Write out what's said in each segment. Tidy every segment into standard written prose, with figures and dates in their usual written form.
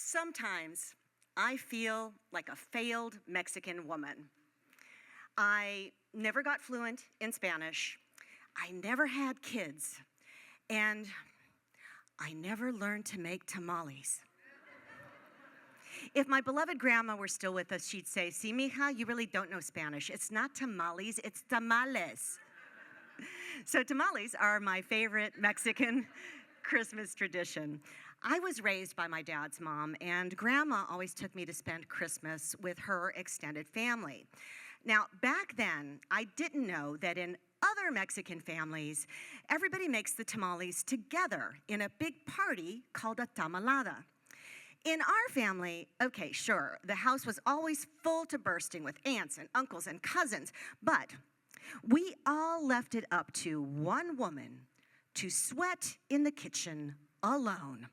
Sometimes I feel like a failed Mexican woman. I never got fluent in Spanish. I never had kids. And I never learned to make tamales. If my beloved grandma were still with us, she'd say, "See, mija, you really don't know Spanish. It's not tamales, it's tamales." So tamales are my favorite Mexican Christmas tradition. I was raised by my dad's mom, and grandma always took me to spend Christmas with her extended family. Now, back then, I didn't know that in other Mexican families, everybody makes the tamales together in a big party called a tamalada. In our family, okay, sure, the house was always full to bursting with aunts and uncles and cousins, but we all left it up to one woman to sweat in the kitchen alone,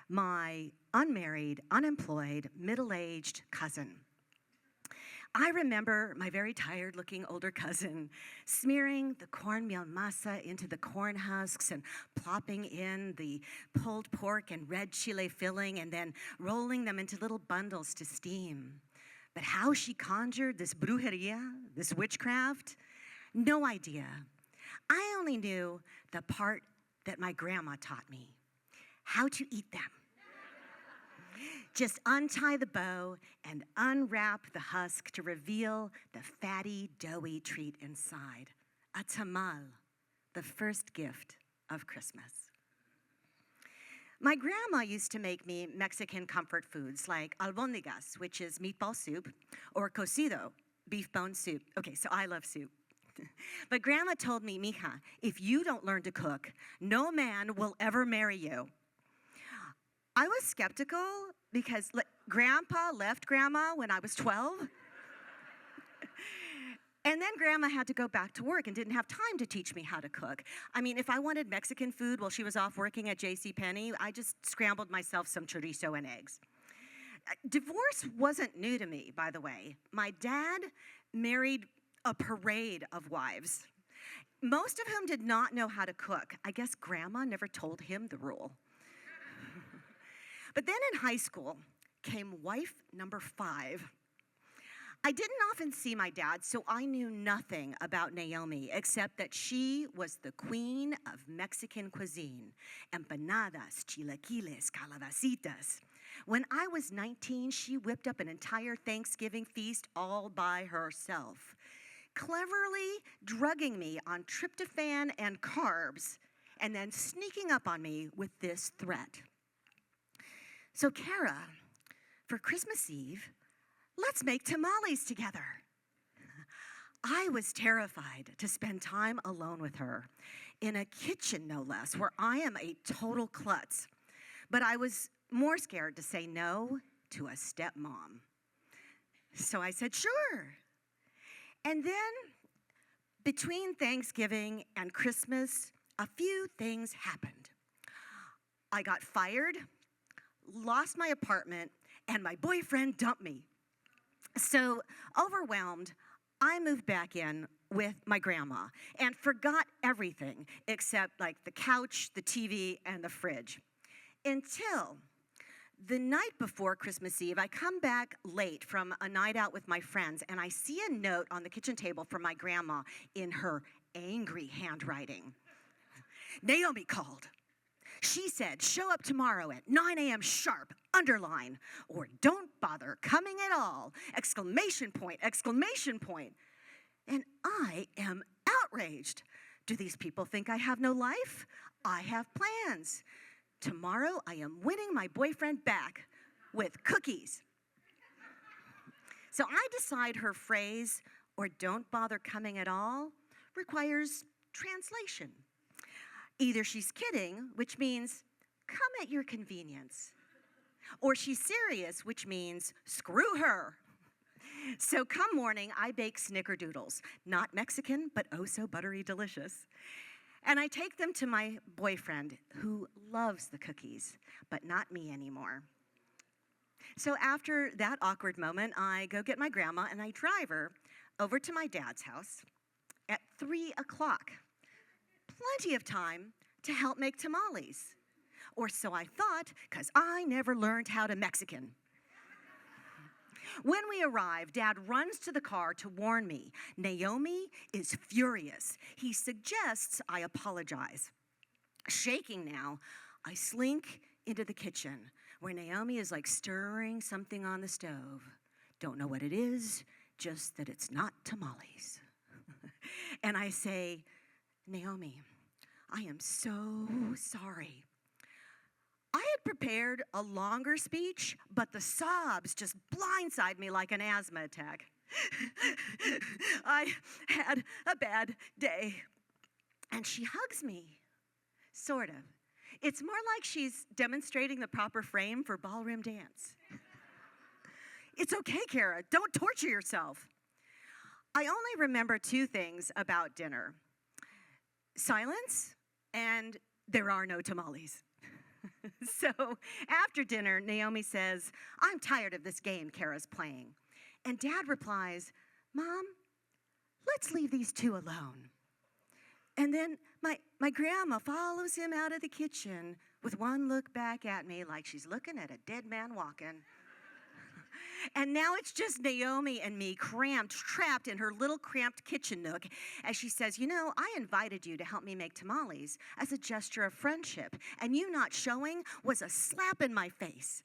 my unmarried, unemployed, middle-aged cousin. I remember my very tired-looking older cousin smearing the cornmeal masa into the corn husks and plopping in the pulled pork and red chile filling and then rolling them into little bundles to steam. But how she conjured this brujeria, this witchcraft, no idea. I only knew the part that my grandma taught me, how to eat them. Just untie the bow and unwrap the husk to reveal the fatty, doughy treat inside. A tamal, the first gift of Christmas. My grandma used to make me Mexican comfort foods like albóndigas, which is meatball soup, or cocido, beef bone soup. Okay, so I love soup. But grandma told me, "Mija, if you don't learn to cook, no man will ever marry you." I was skeptical because grandpa left grandma when I was 12. And then grandma had to go back to work and didn't have time to teach me how to cook. I mean, if I wanted Mexican food while she was off working at JCPenney, I just scrambled myself some chorizo and eggs. Divorce wasn't new to me, by the way. My dad married a parade of wives, most of whom did not know how to cook. I guess grandma never told him the rule. But then in high school came wife number 5. I didn't often see my dad, so I knew nothing about Naomi except that she was the queen of Mexican cuisine. Empanadas, chilaquiles, calabacitas. When I was 19, she whipped up an entire Thanksgiving feast all by herself, cleverly drugging me on tryptophan and carbs, and then sneaking up on me with this threat. "So, Cara, for Christmas Eve, let's make tamales together." I was terrified to spend time alone with her, in a kitchen no less, where I am a total klutz. But I was more scared to say no to a stepmom. So I said, "Sure." And then, between Thanksgiving and Christmas, a few things happened. I got fired, lost my apartment, and my boyfriend dumped me. So, overwhelmed, I moved back in with my grandma and forgot everything except like the couch, the TV, and the fridge. Until the night before Christmas Eve, I come back late from a night out with my friends, and I see a note on the kitchen table from my grandma in her angry handwriting. "Naomi called. She said, show up tomorrow at 9 a.m. sharp, underline, or don't bother coming at all, exclamation point, exclamation point." And I am outraged. Do these people think I have no life? I have plans. Tomorrow I am winning my boyfriend back with cookies. So I decide her phrase, "or don't bother coming at all," requires translation. Either she's kidding, which means come at your convenience, or she's serious, which means screw her. So come morning, I bake snickerdoodles, not Mexican, but oh so buttery delicious. And I take them to my boyfriend, who loves the cookies, but not me anymore. So after that awkward moment, I go get my grandma and I drive her over to my dad's house at 3 o'clock. Plenty of time to help make tamales. Or so I thought, because I never learned how to Mexican. When we arrive, Dad runs to the car to warn me. Naomi is furious. He suggests I apologize. Shaking now, I slink into the kitchen where Naomi is like stirring something on the stove. Don't know what it is, just that it's not tamales. And I say, Naomi, I am so sorry. I had prepared a longer speech, but the sobs just blindside me like an asthma attack. I had a bad day. And she hugs me, sort of. It's more like she's demonstrating the proper frame for ballroom dance. It's okay, Cara, don't torture yourself. I only remember two things about dinner: silence and there are no tamales. So after dinner, Naomi says, I'm tired of this game Cara's playing. And Dad replies, Mom, let's leave these two alone. And then my grandma follows him out of the kitchen with one look back at me like she's looking at a dead man walking. And now it's just Naomi and me trapped in her little cramped kitchen nook as she says, you know, I invited you to help me make tamales as a gesture of friendship, and you not showing was a slap in my face.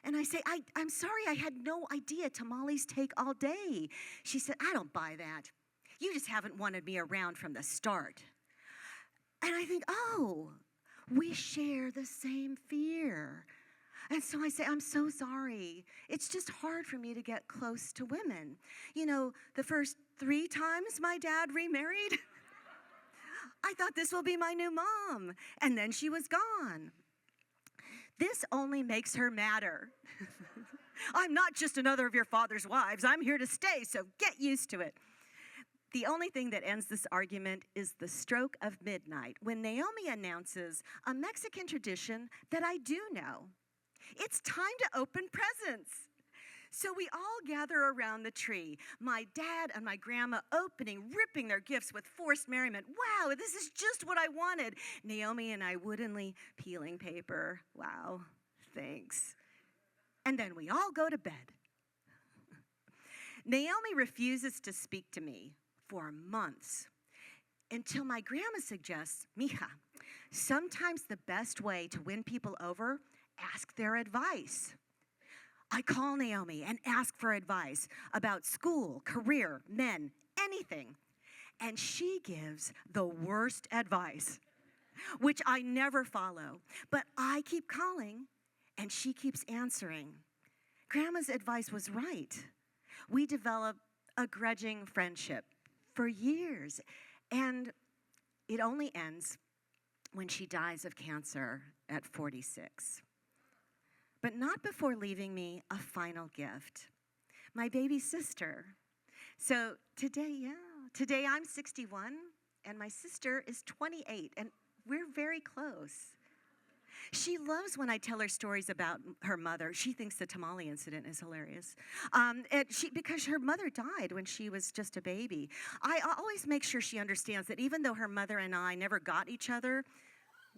And I say, I'm sorry, I had no idea tamales take all day. She said, I don't buy that. You just haven't wanted me around from the start. And I think, oh, we share the same fear. And so I say, I'm so sorry. It's just hard for me to get close to women. You know, the first 3 times my dad remarried, I thought this will be my new mom. And then she was gone. This only makes her madder. I'm not just another of your father's wives. I'm here to stay, so get used to it. The only thing that ends this argument is the stroke of midnight, when Naomi announces a Mexican tradition that I do know. It's time to open presents. So we all gather around the tree, my dad and my grandma ripping their gifts with forced merriment. Wow, this is just what I wanted. Naomi and I woodenly peeling paper. Wow, thanks. And then we all go to bed. Naomi refuses to speak to me for months until my grandma suggests, Mija, sometimes the best way to win people over, ask their advice. I call Naomi and ask for advice about school, career, men, anything. And she gives the worst advice, which I never follow. But I keep calling and she keeps answering. Grandma's advice was right. We developed a grudging friendship for years. And it only ends when she dies of cancer at 46. But not before leaving me a final gift, my baby sister. So today I'm 61, and my sister is 28, and we're very close. She loves when I tell her stories about her mother. She thinks the Tamale Incident is hilarious. Because her mother died when she was just a baby. I always make sure she understands that even though her mother and I never got each other,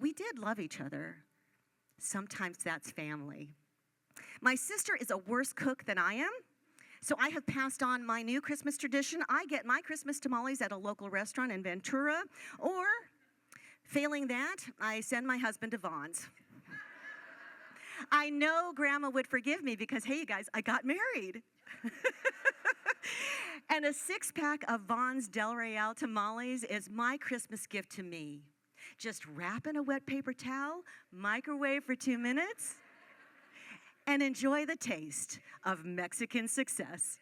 we did love each other. Sometimes that's family. My sister is a worse cook than I am, so I have passed on my new Christmas tradition. I get my Christmas tamales at a local restaurant in Ventura, or failing that, I send my husband to Vaughn's. I know Grandma would forgive me because, hey, you guys, I got married. And a 6-pack of Vaughn's Del Real tamales is my Christmas gift to me. Just wrap in a wet paper towel, microwave for 2 minutes, and enjoy the taste of Mexican success.